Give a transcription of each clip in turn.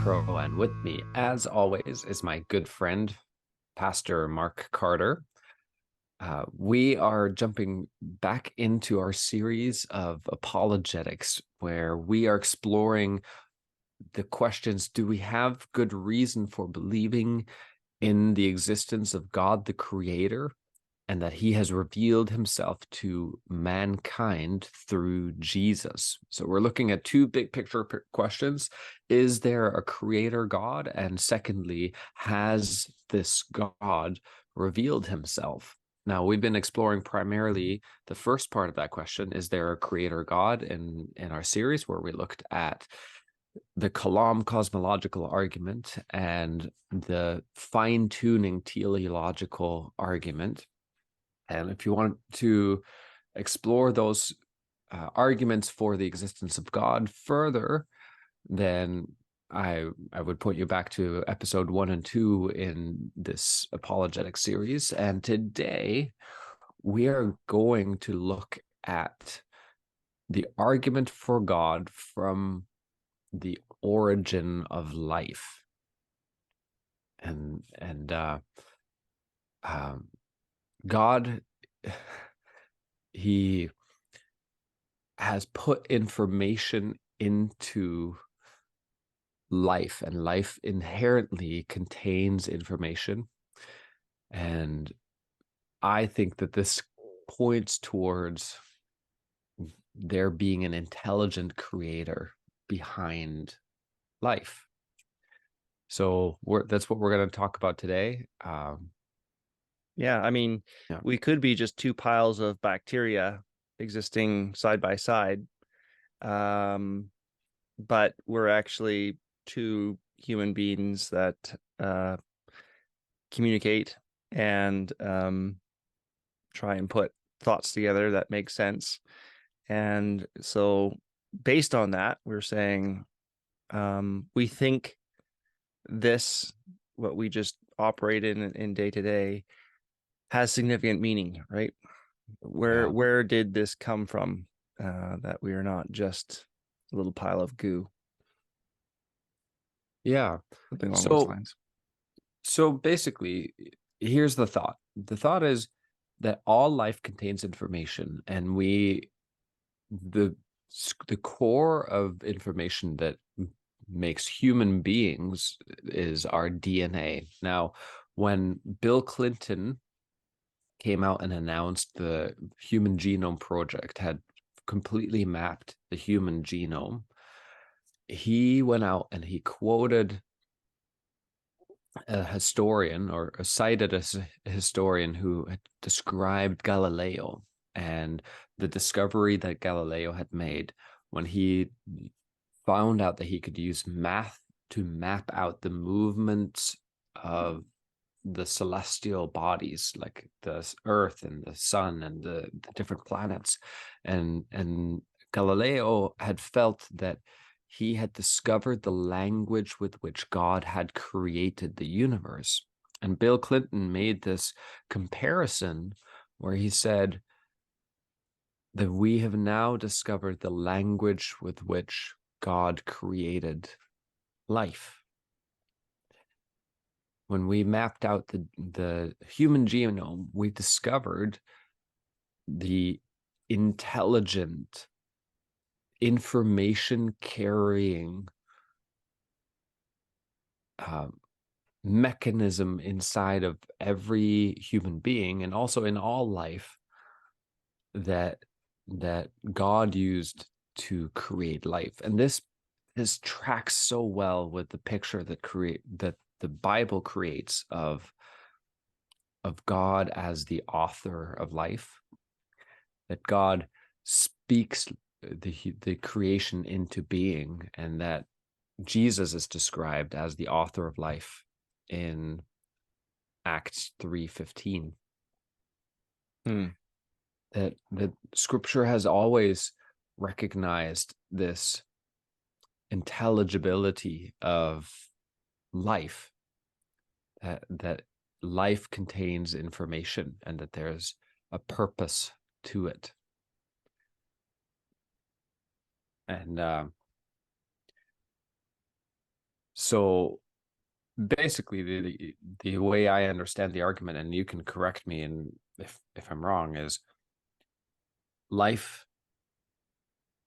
intro, and with me, as always, is my good friend, Pastor Mark Carter. We are jumping back into our series of apologetics, where we are exploring the questions: do we have good reason for believing in the existence of God, the Creator, and that he has revealed himself to mankind through Jesus? So we're looking at two big picture questions. Is there a creator God? And secondly, has this God revealed himself? Now, we've been exploring primarily the first part of that question: is there a creator God, in our series, where we looked at the Kalam cosmological argument and the fine-tuning teleological argument. And if you want to explore those arguments for the existence of God further, then I would point you back to episode 1 and 2 in this apologetic series. And today we are going to look at the argument for God from the origin of life. And God, he has put information into life, and life inherently contains information. And I think that this points towards there being an intelligent creator behind life. So that's what we're going to talk about today. Yeah, I mean, we could be just two piles of bacteria existing side by side, but we're actually two human beings that communicate and try and put thoughts together that make sense. And so based on that, we're saying we think this, what we just operate in day to day, has significant meaning, right? Where did this come from? That we are not just a little pile of goo. Yeah. Something along those lines. So basically, here's the thought. The thought is that all life contains information, and the core of information that makes human beings is our DNA. Now, when Bill Clinton came out and announced the Human Genome Project had completely mapped the human genome, he went out and he quoted a historian, or cited a historian who had described Galileo and the discovery that Galileo had made when he found out that he could use math to map out the movements of the celestial bodies, like the Earth and the Sun and the different planets. And Galileo had felt that he had discovered the language with which God had created the universe. And Bill Clinton made this comparison where he said that we have now discovered the language with which God created life. When we mapped out the human genome, we discovered the intelligent, information-carrying mechanism inside of every human being, and also in all life, that God used to create life. And this tracks so well with the picture that the Bible creates of God as the author of life, that God speaks the creation into being, and that Jesus is described as the author of life in Acts 3:15. That Scripture has always recognized this intelligibility of life, that life contains information and that there's a purpose to it. And So basically, the way I understand the argument, and you can correct me and if I'm wrong, is life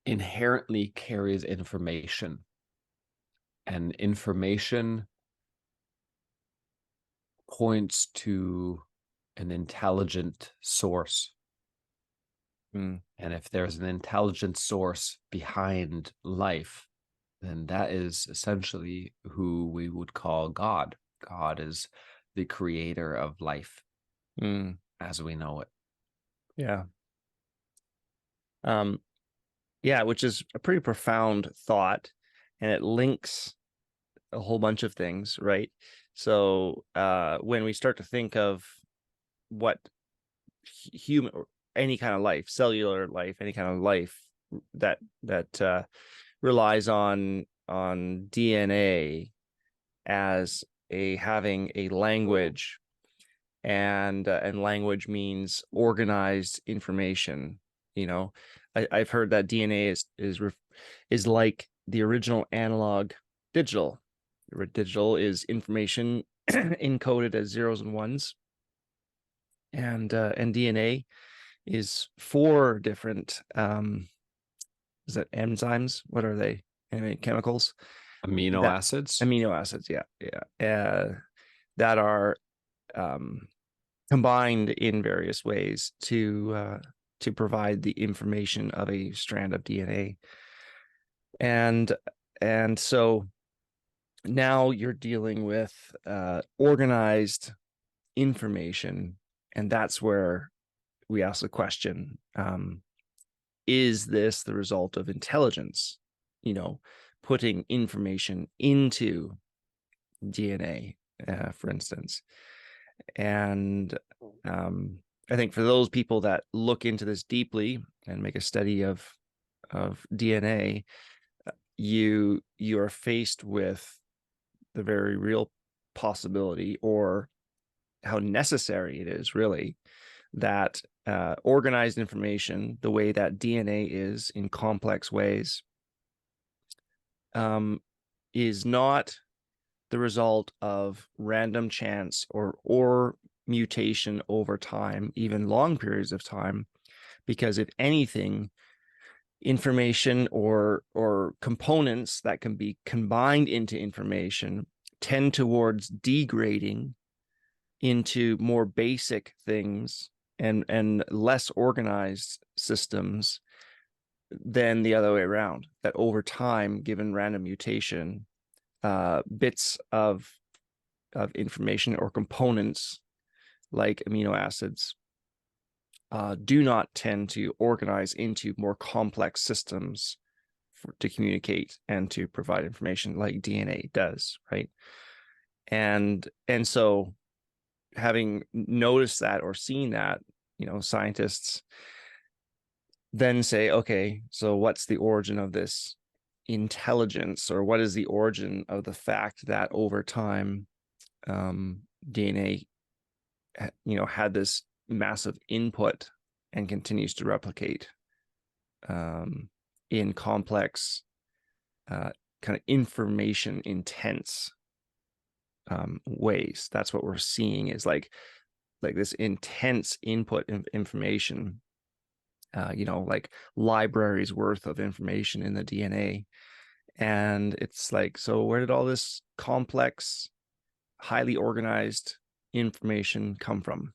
inherently carries information, and information points to an intelligent source. Mm, And if there's an intelligent source behind life, then that is essentially who we would call God. God is the creator of life mm, as we know it. yeah. Um, yeah, which is a pretty profound thought, and it links a whole bunch of things, right? So when we start to think of what human or any kind of life, cellular life, any kind of life that relies on DNA as a having a language, and language means organized information. You know, I've heard that DNA is like the original analog digital. Digital is information encoded as zeros and ones, and DNA is four different is that enzymes? What are they? Anyway, chemicals Amino that acids. amino acids, that are um, combined in various ways to provide the information of a strand of DNA, and and so now you're dealing with organized information, and that's where we ask the question: is this the result of intelligence? You know, putting information into DNA, for instance. And I think for those people that look into this deeply and make a study of DNA, you are faced with the very real possibility, or how necessary it is, really, that organized information, the way that DNA is in complex ways, is not the result of random chance or mutation over time, even long periods of time. Because if anything, information or components that can be combined into information tend towards degrading into more basic things and less organized systems than the other way around. That over time, given random mutation, bits of information or components like amino acids do not tend to organize into more complex systems to communicate and to provide information like DNA does, right? And so, having noticed that or seen that, scientists then say, okay, so what's the origin of this intelligence, or what is the origin of the fact that over time DNA had this massive input and continues to replicate in complex kind of information intense ways. That's what we're seeing, is like this intense input of information, like libraries worth of information in the DNA. And it's like, so where did all this complex, highly organized information come from?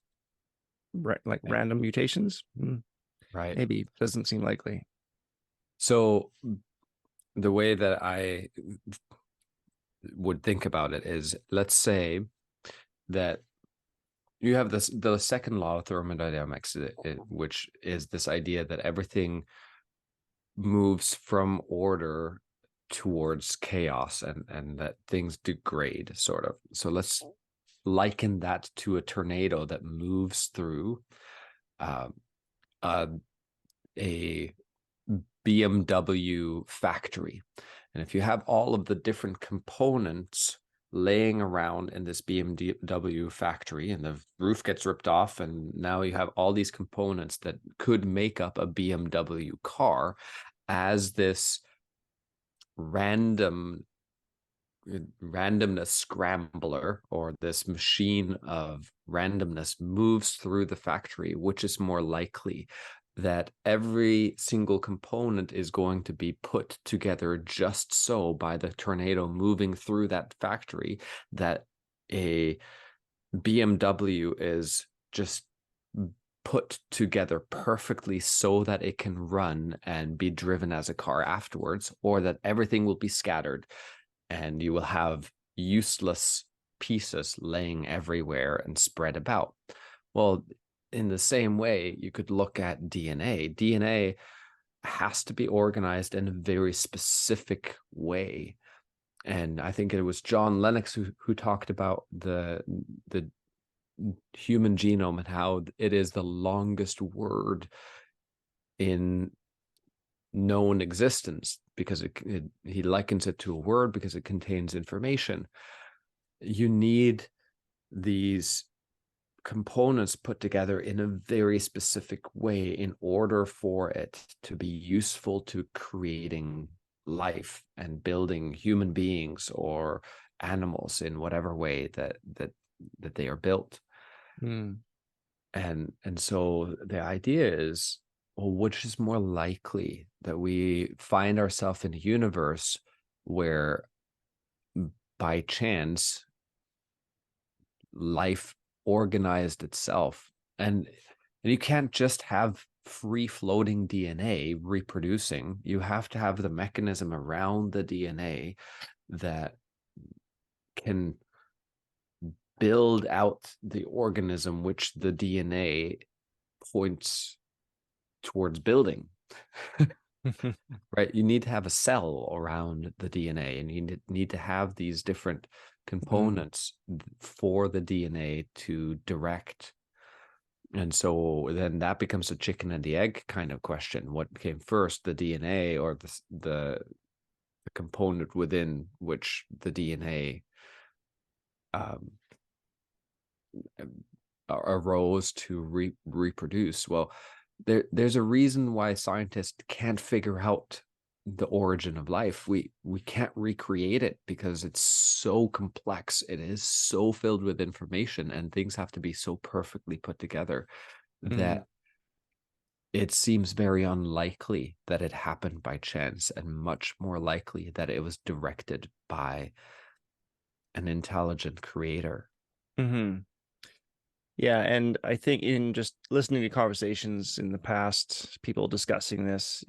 Like random mutations? Right. Maybe. Doesn't seem likely. So the way that I would think about it is, let's say that you have the second law of thermodynamics, which is this idea that everything moves from order towards chaos, and that things degrade, sort of. So let's liken that to a tornado that moves through uh, uh, a BMW factory. And if you have all of the different components laying around in this BMW factory, and the roof gets ripped off, and now you have all these components that could make up a BMW car as this random randomness scrambler, or this machine of randomness, moves through the factory, which is more likely that every single component is going to be put together just so by the tornado moving through that factory, that a BMW is just put together perfectly so that it can run and be driven as a car afterwards, or that everything will be scattered and you will have useless pieces laying everywhere and spread about. Well, in the same way, you could look at DNA. DNA has to be organized in a very specific way. And I think it was John Lennox who talked about the human genome and how it is the longest word in known existence, because he likens it to a word because it contains information. You need these components put together in a very specific way in order for it to be useful to creating life and building human beings or animals in whatever way that they are built. Mm. And so the idea is, well, which is more likely, that we find ourselves in a universe where by chance life organized itself, and you can't just have free floating DNA reproducing. You have to have the mechanism around the DNA that can build out the organism which the DNA points towards building. Right? You need to have a cell around the DNA, and you need to have these different components for the DNA to direct. And so then that becomes a chicken and the egg kind of question. What came first, the DNA or the component within which the DNA um, arose to reproduce? Well, there's a reason why scientists can't figure out the origin of life. We can't recreate it because it's so complex. It is so filled with information, and things have to be so perfectly put together that it seems very unlikely that it happened by chance, and much more likely that it was directed by an intelligent creator. Mm-hmm. Yeah, and I think in just listening to conversations in the past, people discussing this,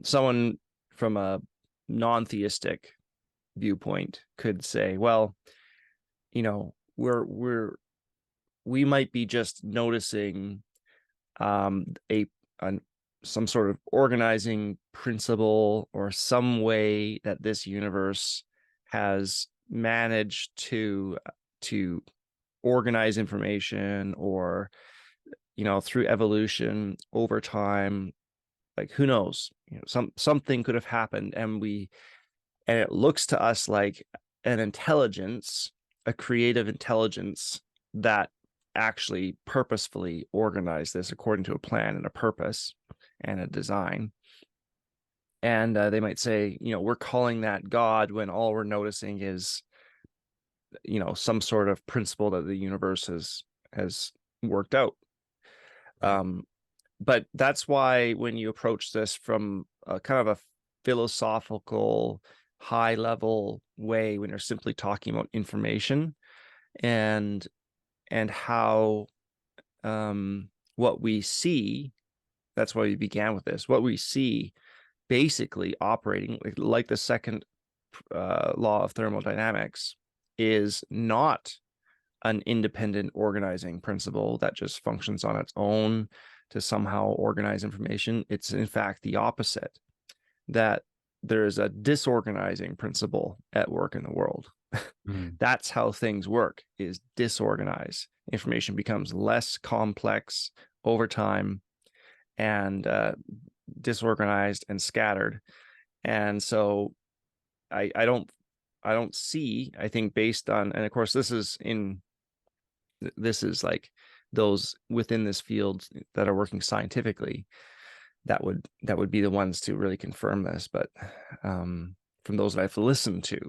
someone from a non-theistic viewpoint could say, well, you know, we might be just noticing a some sort of organizing principle or some way that this universe has managed to organize information, or through evolution over time. Like, who knows, something could have happened, and it looks to us like an intelligence, a creative intelligence, that actually purposefully organized this according to a plan and a purpose and a design. And they might say, we're calling that God, when all we're noticing is some sort of principle that the universe has worked out. But that's why when you approach this from a kind of a philosophical, high level way, when you're simply talking about information and how what we see, that's why we began with this, what we see basically operating like the second law of thermodynamics is not an independent organizing principle that just functions on its own to somehow organize information. It's in fact the opposite, that there's a disorganizing principle at work in the world. That's how things work, is disorganized. Information becomes less complex over time, and disorganized and scattered. And so I don't see, I think, based on, and of course this is like those within this field that are working scientifically, that would be the ones to really confirm this. But from those that I've listened to,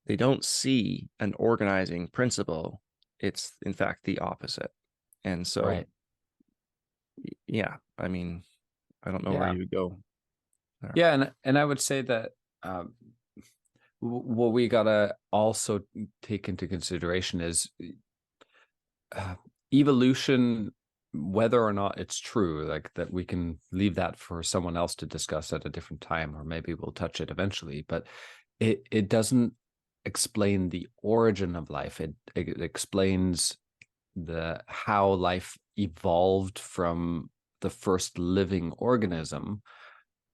they don't see an organizing principle. It's in fact the opposite. And so, Right. yeah, I mean, I don't know where Yeah. you would go there. Yeah, and I would say that what we gotta also take into consideration is uh, evolution, whether or not it's true, like that we can leave that for someone else to discuss at a different time, or maybe we'll touch it eventually, but it doesn't explain the origin of life. It explains the how life evolved from the first living organism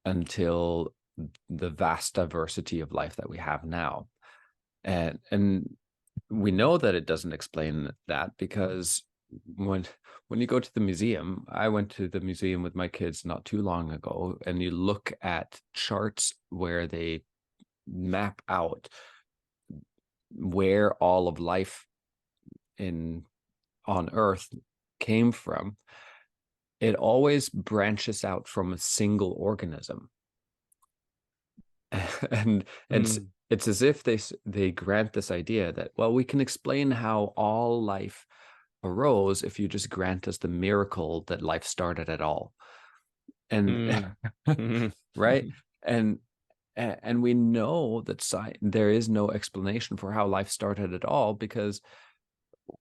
until the vast diversity of life that we have now. And we know that it doesn't explain that because when when you go to the museum, I went to the museum with my kids not too long ago, and you look at charts where they map out where all of life in on Earth came from, it always branches out from a single organism. And it's Mm, it's as if they grant this idea that, well, we can explain how all life arose if you just grant us the miracle that life started at all. And mm, mm, right, and and we know that there is no explanation for how life started at all because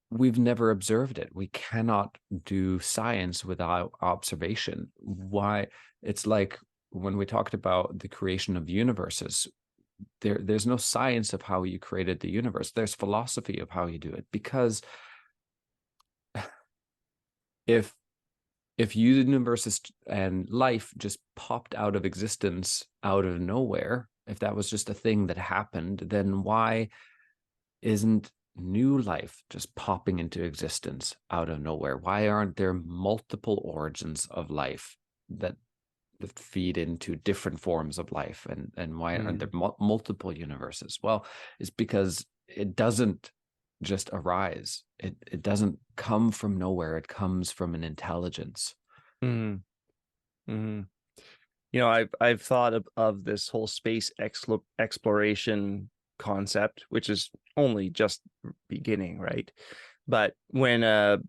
we've never observed it. We cannot do science without observation. Why? It's like when we talked about the creation of universes, there's no science of how you created the universe. There's philosophy of how you do it, because if universes and life just popped out of existence out of nowhere, if that was just a thing that happened, then why isn't new life just popping into existence out of nowhere? Why aren't there multiple origins of life that feed into different forms of life, and why aren't there mm, multiple universes? Well, it's because it doesn't just arise. It doesn't come from nowhere. It comes from an intelligence. mm, mm. I've thought of this whole space exploration concept, which is only just beginning, right? But when a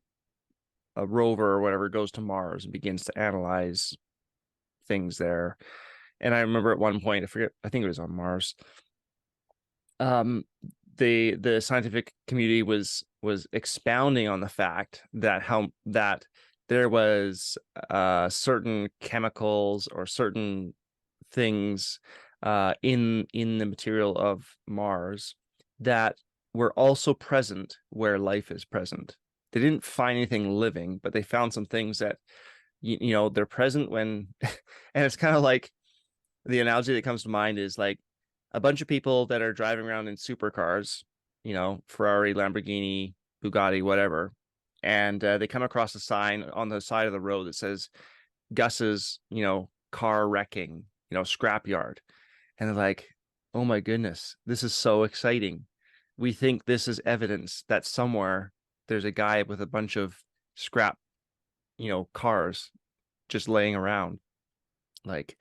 rover or whatever goes to Mars and begins to analyze things there, and I remember at one point, I forget, I think it was on Mars, um, the scientific community was expounding on the fact that how that there was certain chemicals or certain things in the material of Mars that were also present where life is present. They didn't find anything living, but they found some things that they're present when and it's kind of like the analogy that comes to mind is like a bunch of people that are driving around in supercars, Ferrari, Lamborghini, Bugatti, whatever, and they come across a sign on the side of the road that says Gus's, car wrecking, scrapyard. And they're like, oh my goodness, this is so exciting. We think this is evidence that somewhere there's a guy with a bunch of scrap, cars just laying around. Like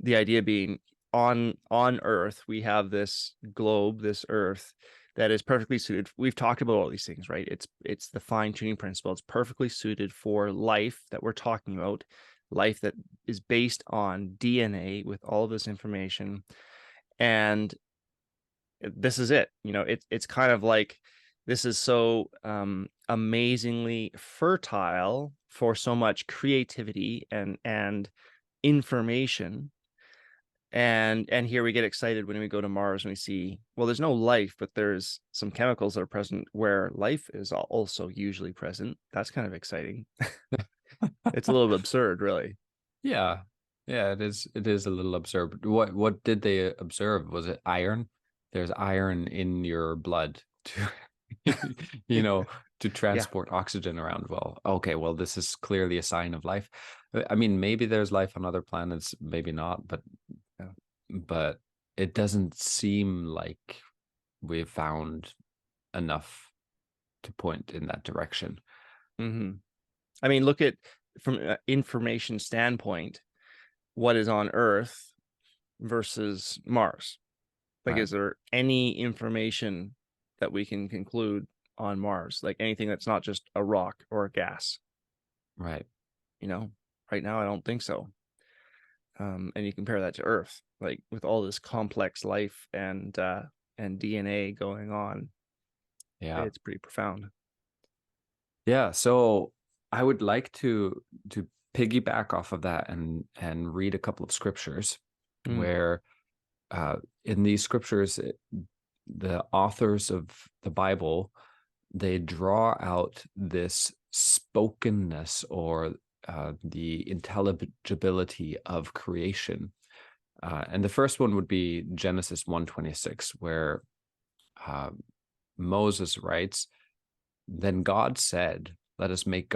the idea being on Earth, we have this globe, this Earth that is perfectly suited. We've talked about all these things, right? It's the fine-tuning principle. It's perfectly suited for life that we're talking about, life that is based on DNA with all of this information. And this is it. It's kind of like this is so amazingly fertile for so much creativity and information. And here we get excited when we go to Mars and we see, well, there's no life, but there's some chemicals that are present where life is also usually present. That's kind of exciting. It's a little bit absurd, really. Yeah, yeah, it is a little absurd. What did they observe? Was it iron? There's iron in your blood to you know to Yeah. transport oxygen around. Well, okay, well, this is clearly a sign of life. I mean, maybe there's life on other planets, maybe not, Yeah. but it doesn't seem like we've found enough to point in that direction. Hmm. I mean, look at from an information standpoint, what is on Earth versus Mars. Like, Right. is there any information that we can conclude on Mars? Like anything that's not just a rock or a gas? Right. Right now I don't think so. And you compare that to Earth, like with all this complex life and DNA going on, Yeah. it's pretty profound. Yeah. So I would like to piggyback off of that and read a couple of scriptures Mm, where in these scriptures the authors of the Bible, they draw out this spokenness or the intelligibility of creation. And the first one would be Genesis 1:26, where uh, Moses writes, "Then God said, let us make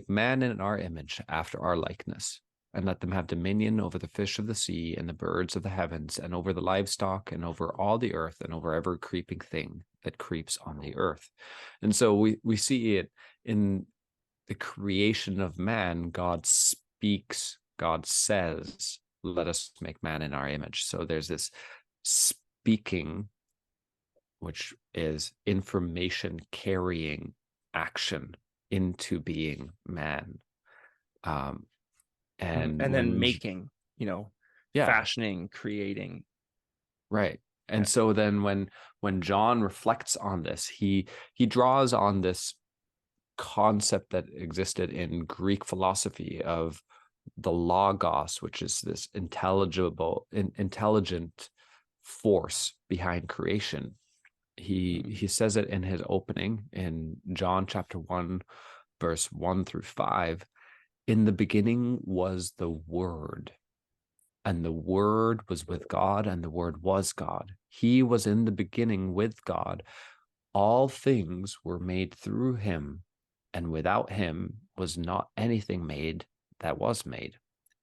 man in our image after our likeness, and let them have dominion over the fish of the sea and the birds of the heavens, and over the livestock, and over all the earth, and over every creeping thing that creeps on the earth." And so we see it in the creation of man. God speaks, God says, let us make man in our image. So there's this speaking, which is information carrying action into being man. Um, and and then when, making, yeah, fashioning, creating. right. Yeah. And so then when John reflects on this, he draws on this concept that existed in Greek philosophy of the logos, which is this intelligent force behind creation. He says it in his opening in John chapter 1, verse 1 through 5. In the beginning was the Word, and the Word was with God, and the Word was God. He was in the beginning with God. All things were made through him, and without him was not anything made that was made.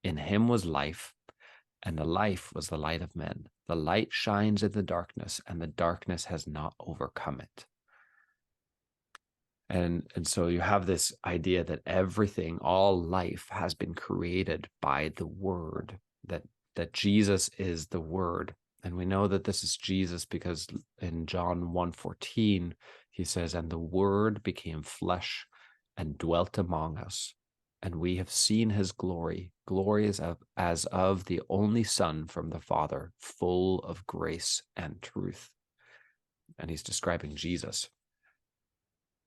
In him was life, and the life was the light of men. The light shines in the darkness, and the darkness has not overcome it. And so you have this idea that everything, all life, has been created by the Word, that Jesus is the Word. And we know that this is Jesus because in John 1:14 he says, "And the Word became flesh and dwelt among us, and we have seen his glory, glory as of the only Son from the Father, full of grace and truth." And he's describing Jesus.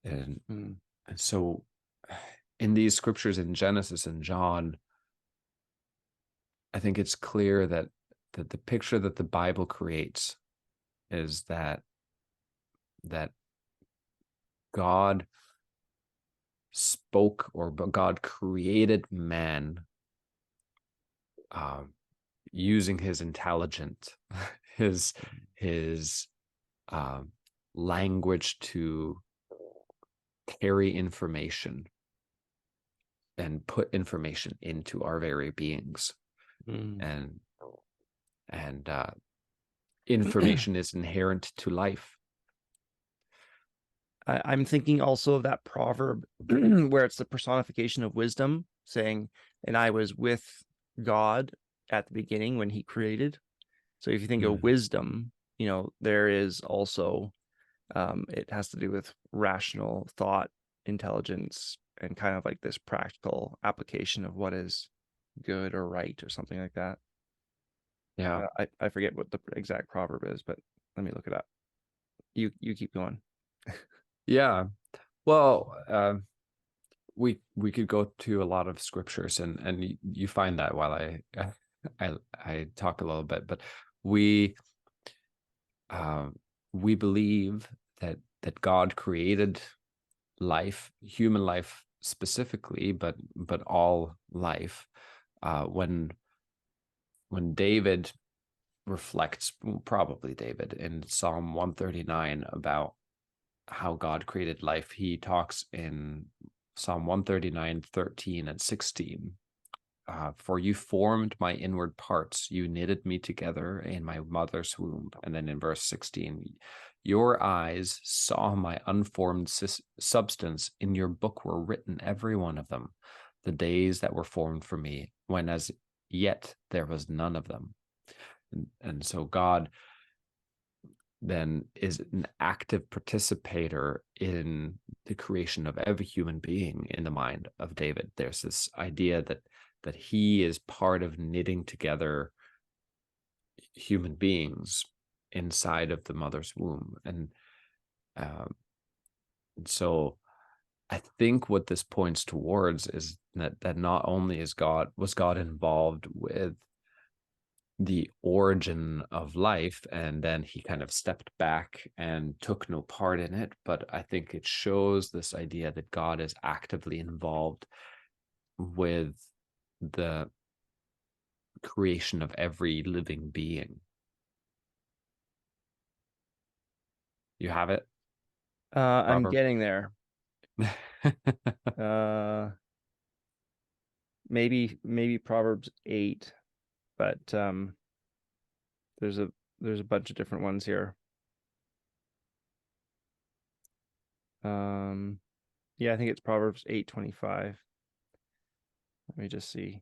And, Mm. and so in these scriptures in Genesis and John, I think it's clear that the picture that the Bible creates is that God spoke, or God created man um, using his intelligent, his his um, language to carry information and put information into our very beings. Mm. And and information is inherent to life. I'm thinking also of that proverb where it's the personification of wisdom, saying, "And I was with God at the beginning when he created." So if you think of Mm. wisdom, there is also, it has to do with rational thought, intelligence, and kind of like this practical application of what is good or right or something like that. Yeah. I forget what the exact proverb is, but let me look it up. You keep going. Yeah. Well, we could go to a lot of scriptures, and you find that while I talk a little bit, but we uh, we believe that God created life, human life specifically, but all life. When David reflects, probably David, in Psalm 139 about how God created life, he talks in Psalm 139, 13 and 16. For you formed my inward parts, you knitted me together in my mother's womb. And then in verse 16, your eyes saw my unformed substance. In your book were written, every one of them, the days that were formed for me, when as yet there was none of them. And so God then is an active participator in the creation of every human being in the mind of David. There's this idea that he is part of knitting together human beings inside of the mother's womb. Um, and so I think what this points towards is that not only was God involved with the origin of life, and then he kind of stepped back and took no part in it, but I think it shows this idea that God is actively involved with the creation of every living being. You have it, I'm Robert? getting there. Maybe Proverbs 8, but there's a bunch of different ones here. Yeah, I think it's Proverbs 8:25. Let me just see.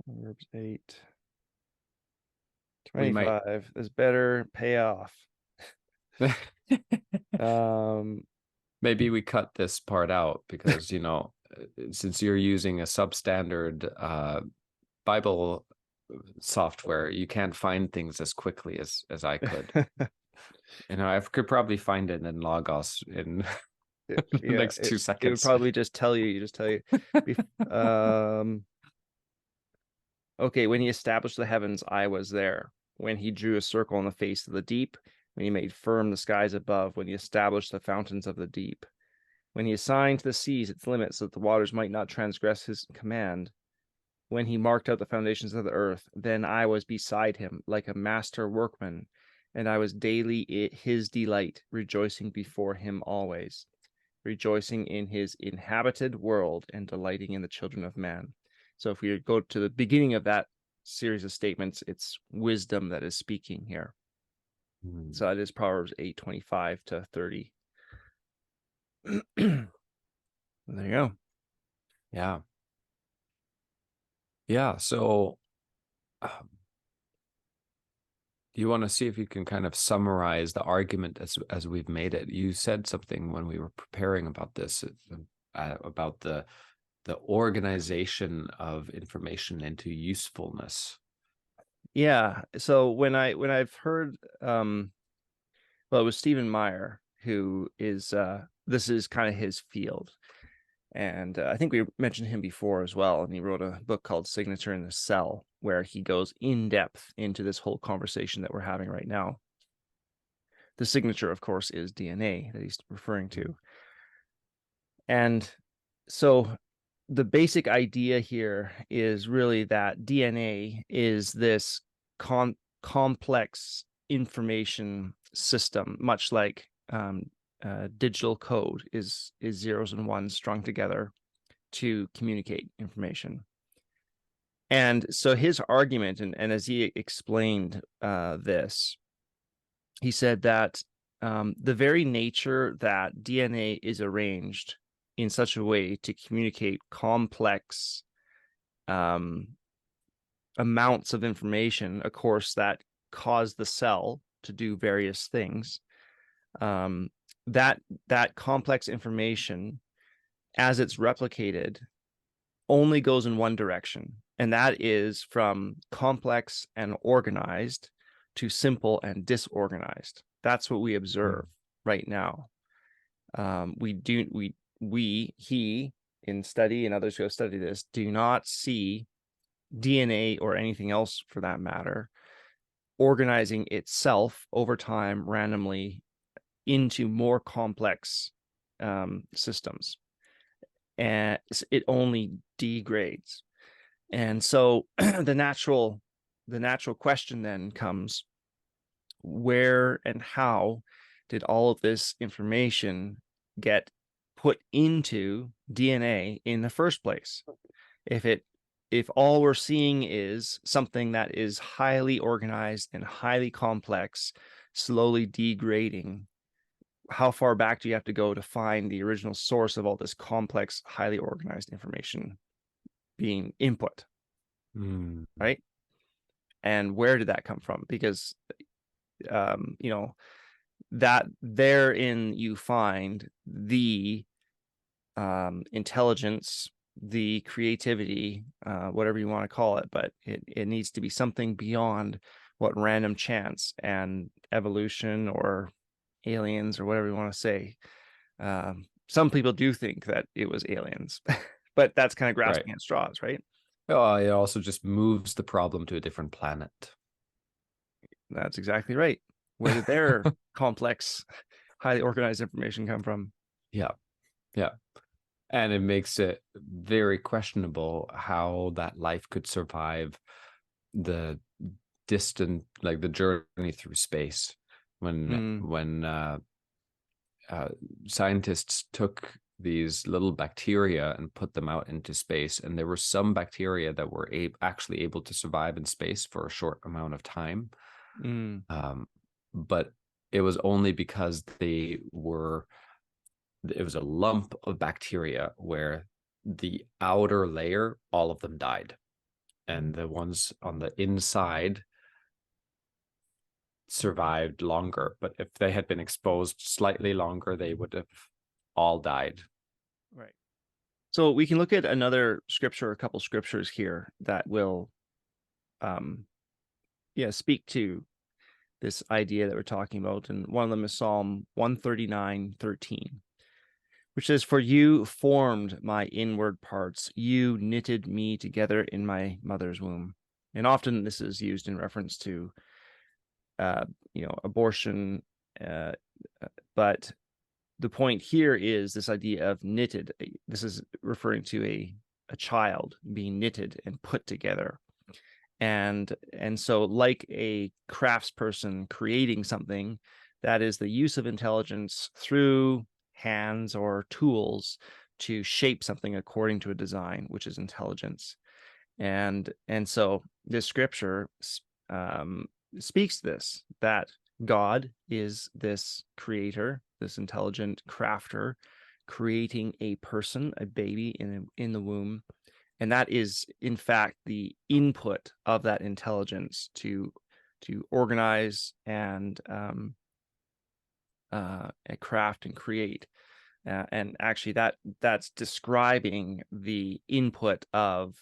Proverbs 8:25 is better pay off. Maybe we cut this part out because, since you're using a substandard Bible software, you can't find things as quickly as I could. I could probably find it in Logos in the next 2 seconds. It would probably just tell you. Okay, when he established the heavens, I was there. When he drew a circle on the face of the deep, when he made firm the skies above, when he established the fountains of the deep, when he assigned to the seas its limits so that the waters might not transgress his command, when he marked out the foundations of the earth, then I was beside him like a master workman, and I was daily his delight, rejoicing before him always, rejoicing in his inhabited world and delighting in the children of man. So if we go to the beginning of that series of statements, it's wisdom that is speaking here. So that is Proverbs 8:25 to 30. There you go. Yeah. Yeah. So you want to see if you can kind of summarize the argument as we've made it. You said something when we were preparing about this, about the organization of information into usefulness. Yeah. So when I've heard, well, it was Stephen Meyer, who is this is kind of his field, and I think we mentioned him before as well. And he wrote a book called Signature in the Cell, where he goes in depth into this whole conversation that we're having right now. The signature, of course, is DNA that he's referring to. And so the basic idea here is really that DNA is this complex information system, much like digital code is zeros and ones strung together to communicate information. And so his argument, and as he explained this, he said that the very nature that DNA is arranged in such a way to communicate complex amounts of information, of course, that cause the cell to do various things, that complex information, as it's replicated, only goes in one direction, and that is from complex and organized to simple and disorganized. That's what we observe right now. He in study, and others who have studied this, do not see DNA or anything else for that matter organizing itself over time randomly into more complex systems, and it only degrades. And so the natural question then comes, where and how did all of this information get put into DNA in the first place? If all we're seeing is something that is highly organized and highly complex, slowly degrading, how far back do you have to go to find the original source of all this complex, highly organized information being input, Mm. right? And where did that come from? Because you know, that therein you find the intelligence, the creativity, whatever you want to call it, but it needs to be something beyond what random chance and evolution or aliens or whatever you want to say. Some people do think that it was aliens, but that's kind of Right. grasping at straws, right? Oh, it also just moves the problem to a different planet. That's exactly right. Where did their complex, highly organized information come from? Yeah. Yeah. And it makes it very questionable how that life could survive the the journey through space. When Mm, when scientists took these little bacteria and put them out into space, and there were some bacteria that were actually able to survive in space for a short amount of time, mm, but it was only because it was a lump of bacteria where the outer layer, all of them died, and the ones on the inside survived longer. But if they had been exposed slightly longer, they would have all died. right. So we can look at another scripture, a couple scriptures here that will, um, speak to this idea that we're talking about. And one of them is Psalm 139:13, which says, "For you formed my inward parts, you knitted me together in my mother's womb." And often this is used in reference to, abortion, uh, but the point here is this idea of knitted. This is referring to a child being knitted and put together. And so, like a craftsperson creating something, that is the use of intelligence through hands or tools to shape something according to a design, which is intelligence. And so this scripture um, speaks to this, that God is this creator, this intelligent crafter, creating a person, a baby in the womb, and that is in fact the input of that intelligence to organize and craft and create. And actually that's describing the input of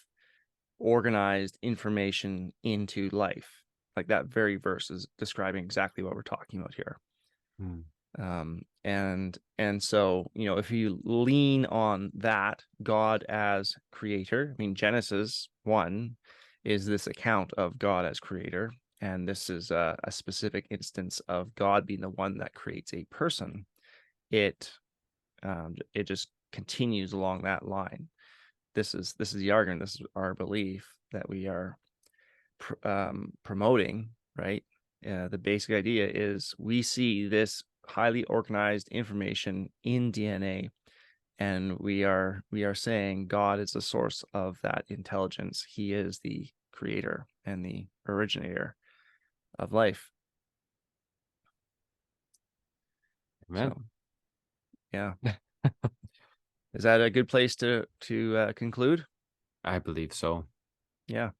organized information into life. Like that very verse is describing exactly what we're talking about here. Hmm. And so, if you lean on that God as creator, I mean, Genesis 1 is this account of God as creator, and this is a specific instance of God being the one that creates a person. It just continues along that line. This is the argument. This is our belief that we are promoting, right? The basic idea is we see this highly organized information in DNA, and we are saying God is the source of that intelligence. He is the creator and the originator of life. Amen. So, yeah. Is that a good place to conclude? I believe so. Yeah.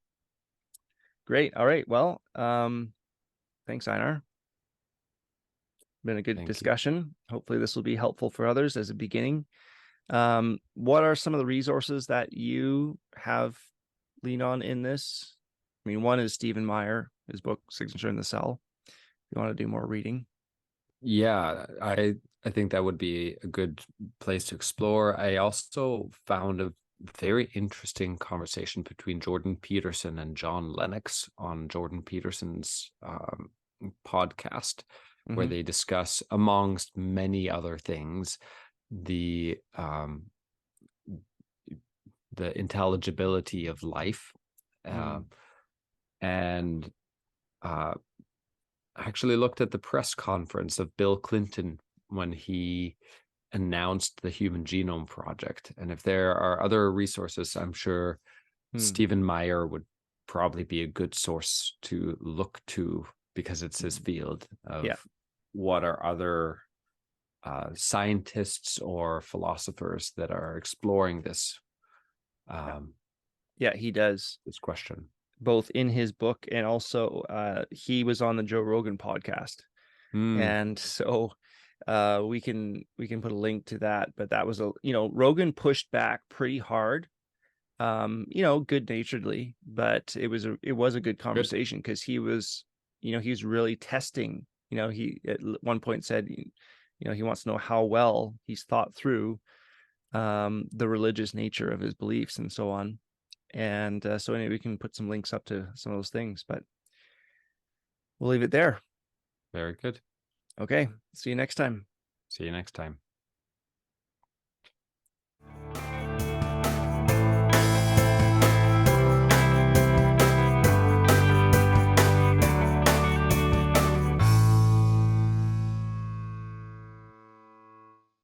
Great. All right. Well, thanks, Einar. Been a good Thank you. discussion. Hopefully this will be helpful for others as a beginning. What are some of the resources that you have leaned on in this? I mean, one is Stephen Meyer, his book Signature in the Cell. If you want to do more reading. Yeah, I think that would be a good place to explore. I also found a very interesting conversation between Jordan Peterson and John Lennox on Jordan Peterson's podcast, where Mm-hmm. they discuss, amongst many other things, the intelligibility of life, uh, Mm. and uh, actually looked at the press conference of Bill Clinton when he announced the Human Genome Project. And if there are other resources, I'm sure Mm. Stephen Meyer would probably be a good source to look to, because it's his Mm. field Yeah. of what are other scientists or philosophers that are exploring this Yeah, he does, this question. both in his book and also he was on the Joe Rogan podcast. And so we can put a link to that. But that was Rogan pushed back pretty hard, good naturedly, but it was a good conversation because he was really testing. He at one point said, he wants to know how well he's thought through the religious nature of his beliefs and so on. And so anyway, we can put some links up to some of those things, but we'll leave it there. Very good. Okay. See you next time. See you next time.